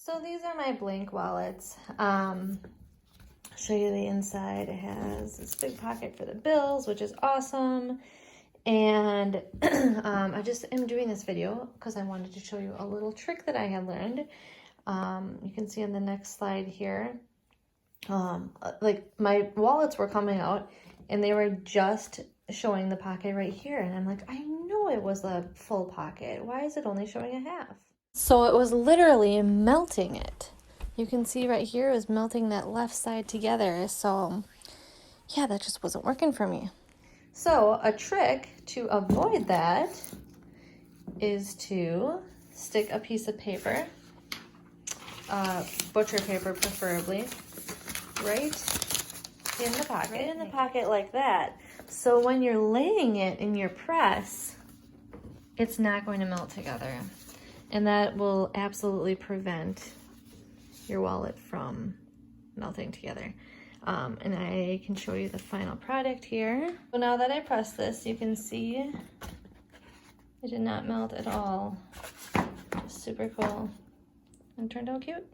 So these are my blank wallets. Show you the inside. It has this big pocket for the bills, which is awesome. And I just am doing this video because I wanted to show you a little trick that I had learned. You can see on the next slide here, like my wallets were coming out and they were just showing the pocket right here. And I'm like, I know it was a full pocket. Why is it only showing a half? So it was literally melting it. You can see right here it was melting that left side together. So yeah, that just wasn't working for me. So a trick to avoid that is to stick a piece of paper, butcher paper preferably, right in the pocket. Right in the pocket like that. So when you're laying it in your press, it's not going to melt together. And that will absolutely prevent your wallet from melting together. And I can show you the final product here. So now that I press this, you can see it did not melt at all. Just super cool and turned out cute.